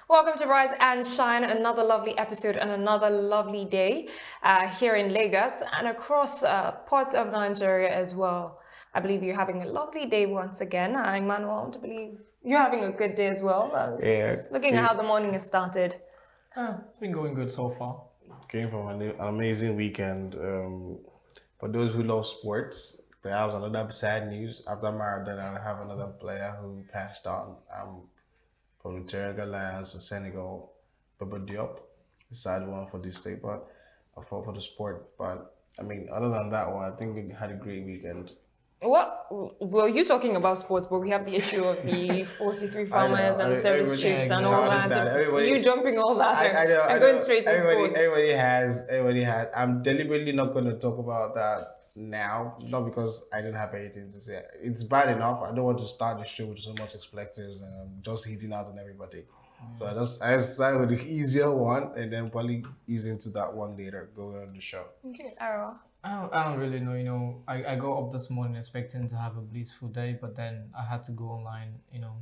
Welcome to Rise and Shine, another lovely episode and another lovely day here in Lagos and across parts of Nigeria as well. I believe you're having a lovely day once again. I'm Manuel. I believe you're having a good day as well. Yeah, Looking at how the morning has started. It's been going good so far. came from an amazing weekend. For those who love sports, there was another sad news. After Marathon, I have another player who passed on. From the Teranga Lions of Senegal, Baba Diop. A sad one for this state, but for the sport. But I mean, other than that one, I think we had a great weekend. Well, you're talking about sports, but we have the issue of the 43 I know. farmers and the service Everybody- chiefs and I all understand. that. Everybody- You jumping all that I know, and I going know. straight to sports. Everybody has. I'm deliberately not going to talk about that now, not because I don't have anything to say. It's bad enough. I don't want to start the show with so much expletives and I'm just hitting out on everybody. So I just started with the easier one and then probably ease into that one later, go on the show. Okay, Ara. I don't really know. I got up this morning expecting to have a blissful day, but then I had to go online.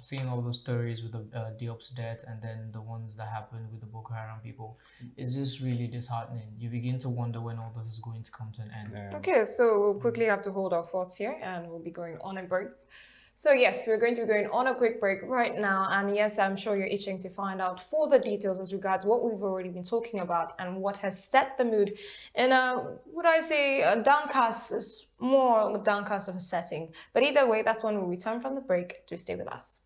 Seeing all those stories with the Diop's death and then the ones that happened with the Boko Haram people, it's just really disheartening. You begin to wonder when all this is going to come to an end. Yeah. Okay, so we'll quickly have to hold our thoughts here and we'll be going on a break. So yes, we're going to be going on a quick break right now. And yes, I'm sure you're itching to find out further details as regards what we've already been talking about and what has set the mood in a downcast, more downcast of a setting. But either way, that's when we'll return from the break. Do stay with us.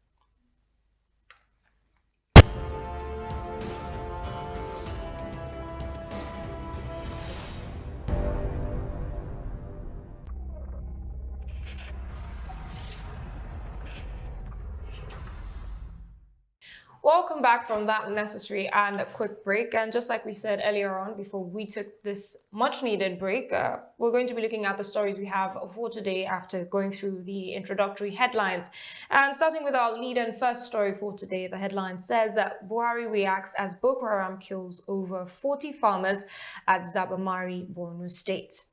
Welcome back from that necessary and a quick break. And just like we said earlier on, before we took this much needed break, we're going to be looking at the stories we have for today after going through the introductory headlines. And starting with our lead and first story for today, the headline says that Buhari reacts as Boko Haram kills over 40 farmers at Zabarmari, Borno State.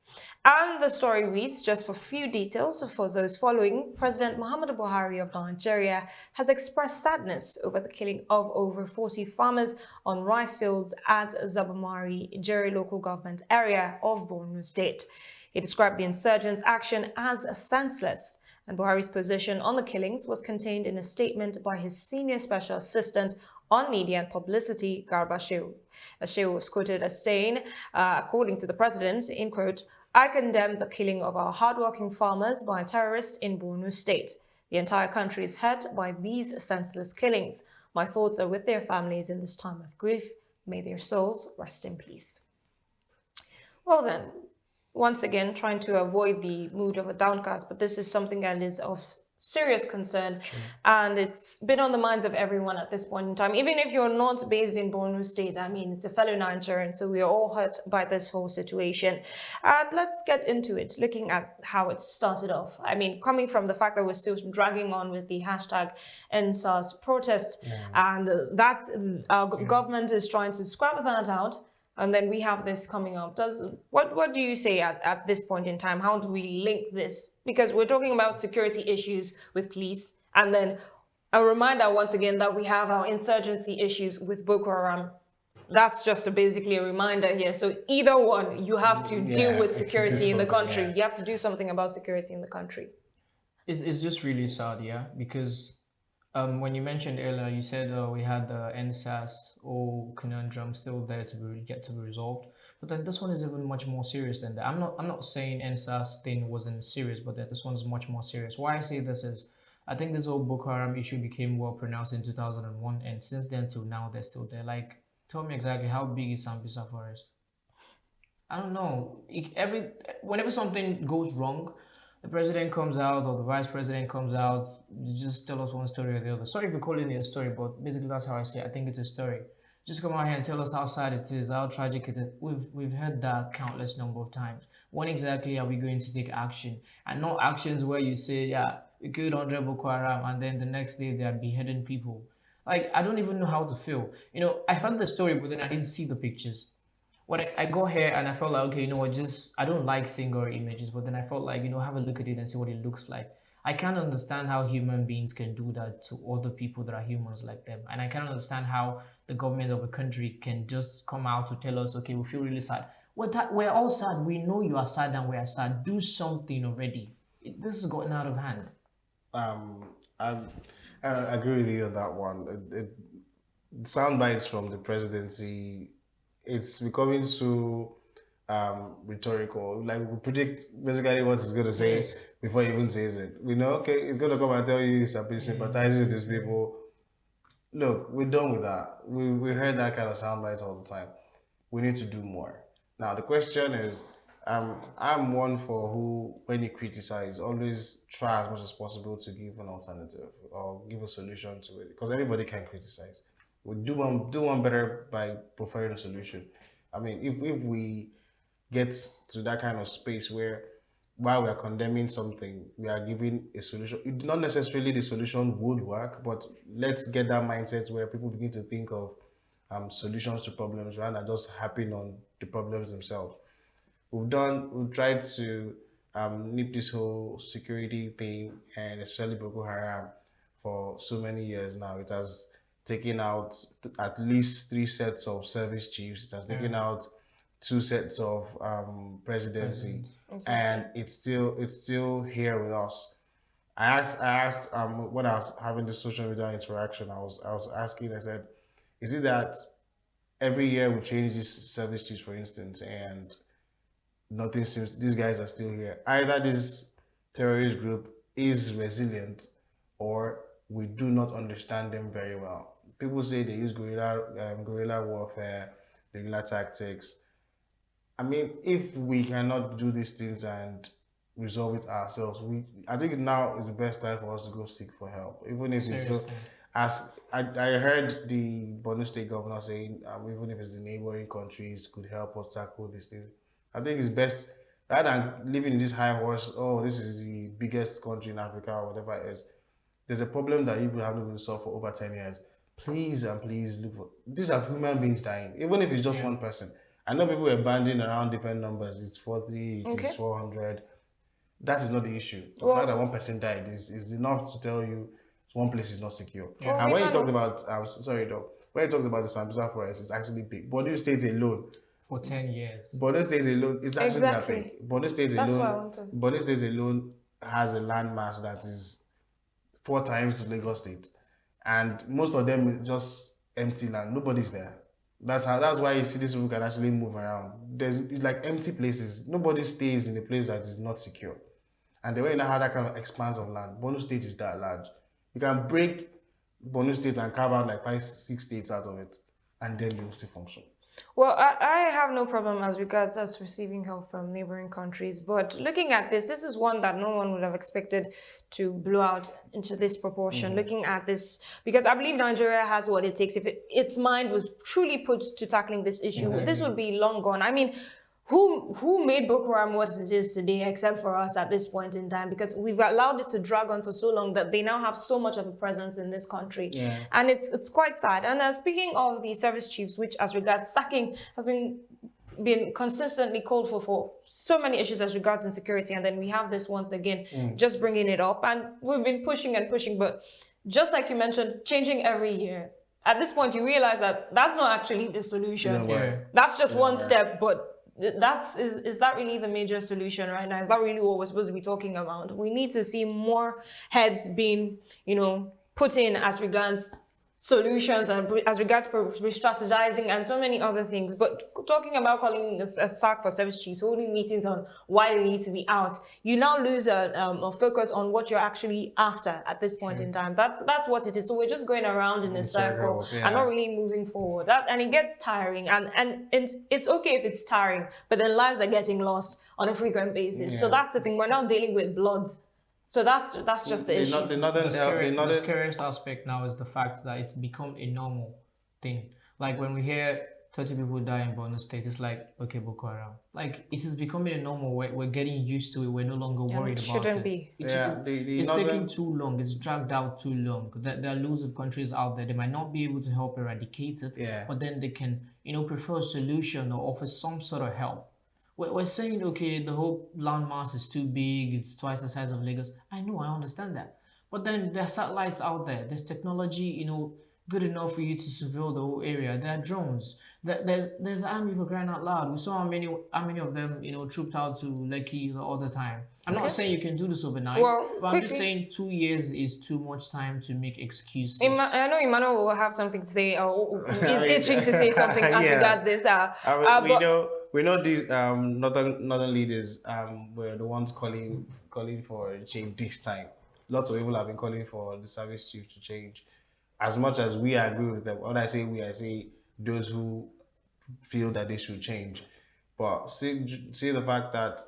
And the story reads, just for few details for those following, President Muhammadu Buhari of Nigeria has expressed sadness over the killing of over 40 farmers on rice fields at Zabarmari, Jere local government area of Borno State. He described the insurgents' action as senseless, and Buhari's position on the killings was contained in a statement by his senior special assistant on media and publicity, Garba Shehu. Shehu was quoted as saying, according to the president, in quote, "I condemn the killing of our hardworking farmers by terrorists in Borno State. The entire country is hurt by these senseless killings. My thoughts are with their families in this time of grief. May their souls rest in peace." Well then, once again, trying to avoid the mood of a downcast, but this is something that is of serious concern, and it's been on the minds of everyone at this point in time. Even if you're not based in Borno State, I mean, it's a fellow Nigerian, so we are all hurt by this whole situation. And let's get into it, looking at how it started off. I mean, coming from the fact that we're still dragging on with the hashtag NSAS protest, and that our government is trying to scrap that out. And then we have this coming up. What do you say at this point in time? How do we link this? Because we're talking about security issues with police, and then a reminder once again that we have our insurgency issues with Boko Haram. That's just basically a reminder here. So either one, you have to deal with security in the country. You have to do something about security in the country. It's just really sad, yeah, because when you mentioned earlier, you said we had the NSAS or conundrum still there to be resolved. But then this one is even much more serious than that. I'm not saying NSAS thing wasn't serious, but that this one is much more serious. Why I say this is, I think this whole Boko Haram issue became well pronounced in 2001, and since then till now they're still there. Like, tell me exactly how big is Sambisa Forest? I don't know. Whenever something goes wrong, the president comes out or the vice president comes out, just tell us one story or the other. Sorry for calling it a story, but basically that's how I see it. I think it's a story. Just come out here and tell us how sad it is, how tragic it is. We've heard that countless number of times. When exactly are we going to take action? And not actions where you say, yeah, we killed 100 Boko Haram, and then the next day they are beheading people. Like, I don't even know how to feel. I heard the story, but then I didn't see the pictures. When I got here and I felt like, okay, I don't like seeing gory images, but then I felt like, have a look at it and see what it looks like. I can't understand how human beings can do that to other people that are humans like them. And I can't understand how the government of a country can just come out to tell us, okay, we feel really sad. We're all sad. We know you are sad and we are sad. Do something already. This has gotten out of hand. Um, I, I agree with you on that one. Sound bites from the presidency, it's becoming so rhetorical. Like we predict basically what he's going to say Yes. before he even says it. We know, okay, he's going to come and tell you he's sympathizing with these people. Look, we're done with that. We heard that kind of sound bites all the time. We need to do more. Now the question is, I'm one for who, when you criticize, always try as much as possible to give an alternative or give a solution to it, because everybody can criticize. We do one better by preferring a solution. I mean, if we get to that kind of space where while we are condemning something, we are giving a solution. Not necessarily the solution would work, but let's get that mindset where people begin to think of solutions to problems rather than just harping on the problems themselves. We've tried to nip this whole security thing, and especially Boko Haram, for so many years now. It has taken out at least three sets of service chiefs. It has taken out two sets of presidency, and it's still here with us. I asked when I was having this social media interaction, I was asking, I said, is it that every year we change these service chiefs, for instance, and nothing seems, these guys are still here. Either this terrorist group is resilient, or we do not understand them very well. People say they use guerrilla warfare, guerrilla tactics. I mean, if we cannot do these things and resolve it ourselves, I think now is the best time for us to go seek for help, even if it's so. Seriously. As I heard the Borno State governor saying, even if it's the neighboring countries could help us tackle these things. I think it's best rather than living in this high horse. Oh, this is the biggest country in Africa or whatever it is. There's a problem that you haven't been solved for over 10 years. Please and please look for. These are human beings dying, even if it's just one person. I know people are banding around different numbers. It's 40, it is 400. That is not the issue. The fact that one person died is enough to tell you one place is not secure. And when you talked about, sorry, though, when you talked about the Sambisa forest, it's actually big. Borno State alone, For 10 years. Borno State alone, it's actually that Exactly. big. Borno State That's what I alone, wanted. Borno State alone has a landmass that is 4 times Lagos State, and most of them is just empty land. Nobody's there. That's why you see these people can actually move around. It's like empty places. Nobody stays in a place that is not secure. And the way you now have that kind of expanse of land, Borno State is that large. You can break Borno State and carve out like 5, 6 states out of it, and then you will still function. Well, I have no problem as regards us receiving help from neighboring countries, but looking at this is one that no one would have expected to blow out into this proportion. Looking at this, because I believe Nigeria has what it takes. If its mind was truly put to tackling this issue, this would be long gone. I mean, who made Boko Haram what it is today, except for us at this point in time? Because we've allowed it to drag on for so long that they now have so much of a presence in this country, and it's quite sad. And speaking of the service chiefs, which as regards sacking has been consistently called for so many issues as regards insecurity, and then we have this once again just bringing it up, and we've been pushing and pushing, but just like you mentioned, changing every year. At this point, you realize that that's not actually the solution. That's just one step, but is that really the major solution right now? Is that really what we're supposed to be talking about? We need to see more heads being, put in as regards solutions and as regards re-strategizing and so many other things. But talking about calling a sack for service chiefs, holding meetings on why they need to be out, you now lose a focus on what you're actually after at this point in time. That's what it is. So we're just going around in a circle and not really moving forward. And it gets tiring. And it's okay if it's tiring, but then lives are getting lost on a frequent basis. So that's the thing. We're now dealing with bloods. So that's just the issue. The scariest aspect now is the fact that it's become a normal thing. Like when we hear 30 people die in Borno State, it's like, okay, Boko Haram. Like it is becoming a normal. We're getting used to it. We're no longer worried about it. Shouldn't be. It's taking too long. It's dragged out too long. There are loads of countries out there. They might not be able to help eradicate it, but then they can, prefer a solution or offer some sort of help. We're saying, okay, the whole landmass is too big, it's twice the size of Lagos. I know, I understand that. But then there are satellites out there, there's technology, good enough for you to surveil the whole area. There are drones. There's army for crying out loud. We saw how many of them trooped out to Lekki all the time. I'm not Okay. saying you can do this overnight, Well, but I'm just quickly. saying 2 years is too much time to make excuses. I know Emmanuel will have something to say, or I is mean, itching to say something as yeah. regards this. I mean, But we know these northern leaders were the ones calling for a change this time. Lots of people have been calling for the service chief to change. As much as we agree with them, when I say we, I say those who feel that they should change. But see the fact that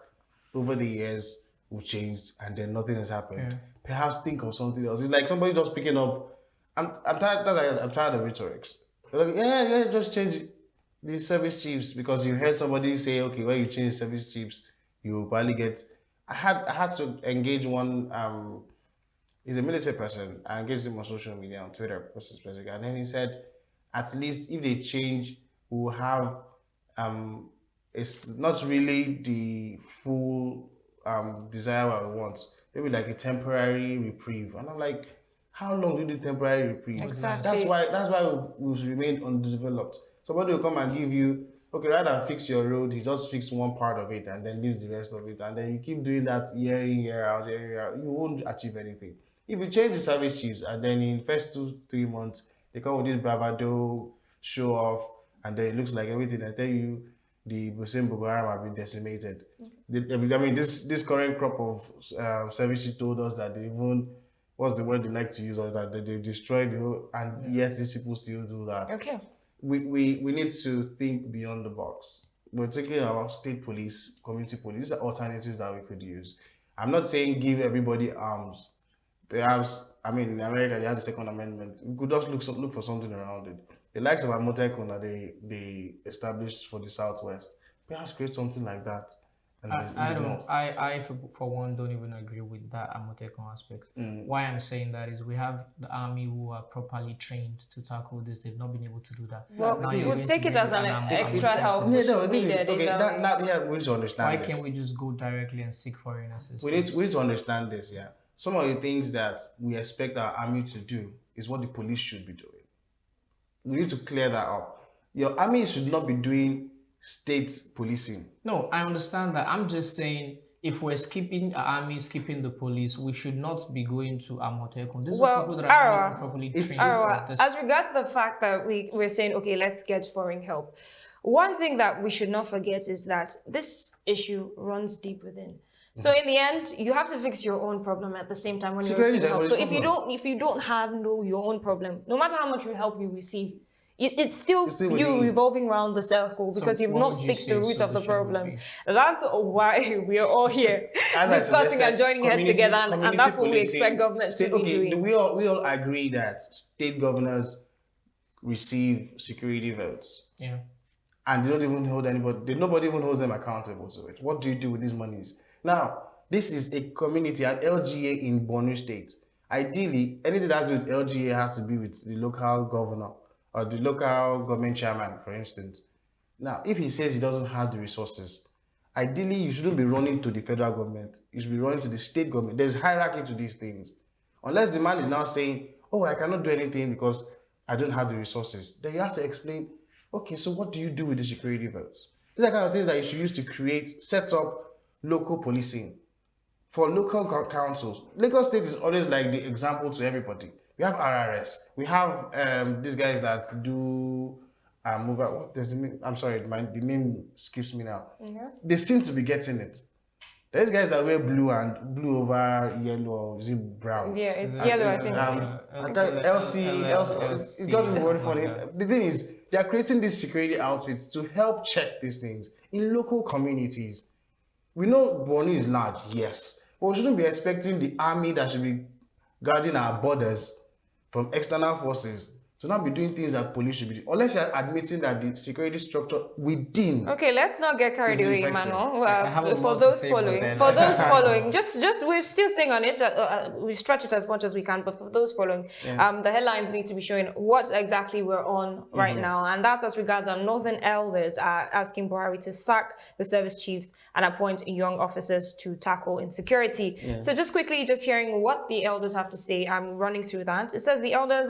over the years we've changed and then nothing has happened. Yeah. Perhaps think of something else. It's like somebody just picking up. I'm tired of rhetorics. They're like, yeah, just change the service chiefs because you heard somebody say, okay, when you change service chiefs, you probably get. I had to engage one. He's a military person. I engaged him on social media on Twitter, specific, and then he said, at least if they change, we'll have it's not really the full desire what we want. Maybe like a temporary reprieve. And I'm like, how long do you do temporary reprieve? Exactly. That's why we've remained undeveloped. Somebody will come and give you, okay, rather than fix your road, he just fix one part of it and then leaves the rest of it. And then you keep doing that year in, year out, you won't achieve anything. If you change the service chiefs and then in first 2-3 months, they come with this bravado, show off, and then it looks like everything. I tell you, the same Boko Haram have been decimated. I mean, this current crop of service chiefs told us that they even, what's the word they like to use, or that they destroyed the whole, and yet these people still do that. okay. We need to think beyond the box. We're thinking about state police, community police. These are alternatives that we could use. I'm not saying give everybody arms. Perhaps, I mean, in America they have the Second Amendment. We could just look for something around it. The likes of Amotekun that they established for the Southwest. Perhaps create something like that. And I don't. I for one don't even agree with that Amotekun aspect. Why I'm saying that is we have the army who are properly trained to tackle this. They've not been able to do that. Well, Now you're we'll going take to it bring as an army extra army. help Yeah, which no, is the thing is, needed. okay, in that here we need to understand Why this. can't we just go directly and seek foreign assistance? We need to understand this, yeah. Some of the things that we expect our army to do is what the police should be doing. We need to clear that up. Your army should not be doing state policing. No, I understand that. I'm just saying if we're skipping the army, skipping the police, we should not be going to Amotekun. These are people that are not even properly trained. Arawa, for this. as regards the fact that we're saying, okay, let's get foreign help. One thing that we should not forget is that this issue runs deep within. So in the end, you have to fix your own problem at the same time when you're Security receiving help. is So everybody's if you don't have your own problem, no matter how much help you receive, it's still still you within. revolving around the circle because you've what not would you fixed say the root of the solution would problem. be? That's why we are all here As I discussing suggested, and joining heads together, and that's what we expect governments to be doing. We all agree that state governors receive security votes. Yeah. And they don't even hold anybody, nobody even holds them accountable to it. What do you do with these monies? Now, this is a community at LGA in Borno State. Ideally, anything that has to do with LGA has to be with the local governor or the local government chairman, for instance. Now, if he says he doesn't have the resources, ideally you shouldn't be running to the federal government. You should be running to the state government. There's hierarchy to these things. Unless the man is now saying, oh, I cannot do anything because I don't have the resources, then you have to explain, okay, so what do you do with the security votes? These are kind of things that you should use to set up local policing for local councils. Lagos State is always like the example to everybody. We have RRS. We have these guys that do mobile. I'm sorry, the name skips me now. Yeah. They seem to be getting it. There's guys that wear blue over yellow, or is it brown? Yeah, it's yellow, I think. LC, it's got to be word for it. The thing is, they are creating these security outfits to help check these things in local communities. We know Borno is large, yes, but we shouldn't be expecting the army that should be guarding our borders from external forces to not be doing things that police should be doing, unless you're admitting that the security structure within. Okay, let's not get carried away, Emmanuel. For those following, just we're still staying on it. We stretch it as much as we can, but for those following, the headlines need to be showing what exactly we're on right now, and that's as regards our northern elders asking Buhari to sack the service chiefs and appoint young officers to tackle insecurity. So just quickly, just hearing what the elders have to say. I'm running through that. It says the elders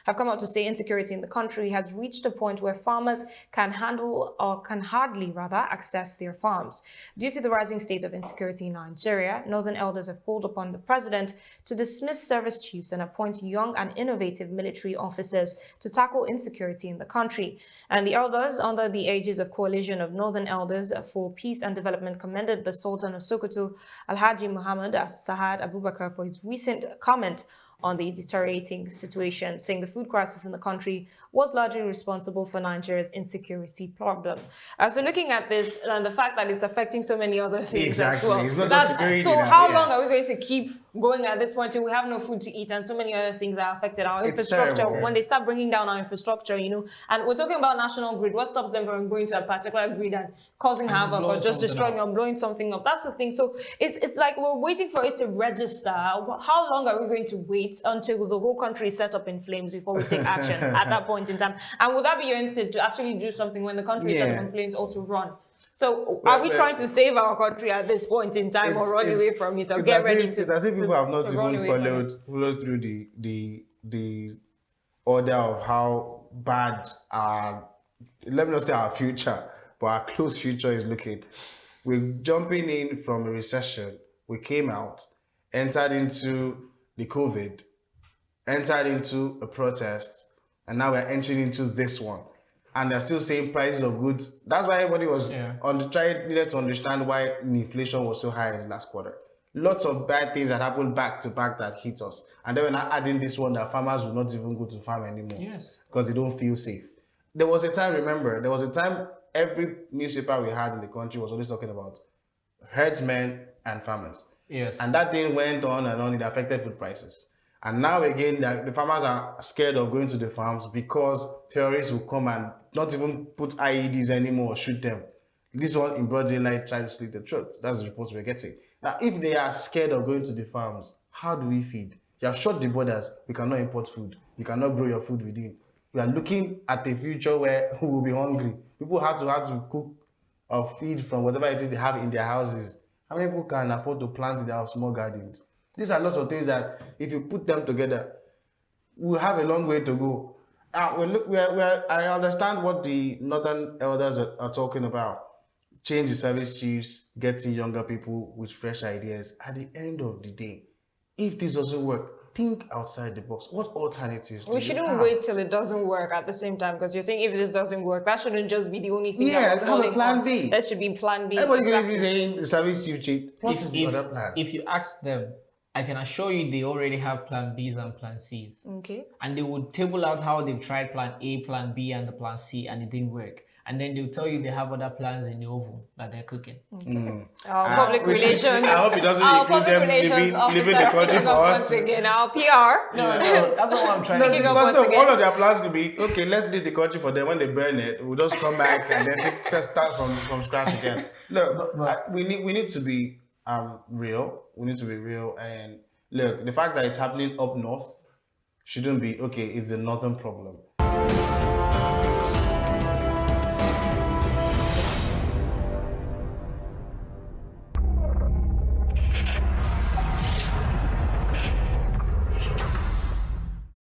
have come out to say insecurity in the country has reached a point where farmers can hardly access their farms. Due to the rising state of insecurity in Nigeria, Northern elders have called upon the president to dismiss service chiefs and appoint young and innovative military officers to tackle insecurity in the country. And the elders, under the aegis of Coalition of Northern Elders for Peace and Development, commended the Sultan of Sokoto, Alhaji Muhammad Sa'ad Abubakar, for his recent comment on the deteriorating situation, saying the food crisis in the country was largely responsible for Nigeria's insecurity problem. So looking at this and the fact that it's affecting so many other things as well. It's not just security so now, how yeah. long are we going to keep going at this point till we have no food to eat and so many other things are affected? Our infrastructure, terrible. when they start bringing down our infrastructure, you know, and we're talking about national grid, what stops them from going to a particular grid and causing havoc or just destroying or blowing something up? That's the thing. So it's like we're waiting for it to register. How long are we going to wait until the whole country is set up in flames before we take action at that point in time? And would that be your instinct to actually do something when the country is set up in flames, also run? So are we trying to save our country at this point in time or run away from it or get ready to? It's as if people have not even followed through the order of how bad our, let me not say our future, but our close future is looking. We're jumping in from a recession. We came out, entered into the COVID, entered into a protest, and now we're entering into this one. And they're still saying prices of goods. That's why everybody was needed to understand why the inflation was so high in the last quarter. Lots of bad things that happened back to back that hit us. And then we're not adding this one that farmers will not even go to farm anymore. Yes. Because they don't feel safe. There was a time every newspaper we had in the country was always talking about herdsmen and farmers. Yes. And that thing went on and on. It affected food prices. And now again, the farmers are scared of going to the farms because terrorists will come and not even put IEDs anymore or shoot them. This one in broad daylight tried to slit the throat. That's the reports we're getting. Now, if they are scared of going to the farms, how do we feed? You have shut the borders. We cannot import food. You cannot grow your food within. We are looking at a future where we will be hungry. People have to cook or feed from whatever it is they have in their houses. How many people can afford to plant their small gardens? These are lots of things that, if you put them together, we'll have a long way to go. I understand what the Northern elders are talking about. Change the service chiefs, getting younger people with fresh ideas. At the end of the day, if this doesn't work, think outside the box. What alternatives do you have? We shouldn't wait till it doesn't work at the same time, because you're saying if this doesn't work, that shouldn't just be the only thing. Yeah, have a plan B. That should be plan B. Everybody going to be saying the service chief. What is the other plan? If you ask them, I can assure you they already have plan Bs and plan Cs. Okay. And they would table out how they've tried plan A, plan B, and the plan C, and it didn't work. And then they'll tell you they have other plans in the oven that they're cooking. Okay. Public relations. I hope it doesn't include them leaving the country for us. Again, our PR. No, that's not what I'm trying to say. One of their plans could be, okay, let's leave the country for them. When they burn it, we'll just come back and then start from scratch again. Look, we need to be real. We need to be real. And look, the fact that it's happening up north shouldn't be, okay, it's a northern problem.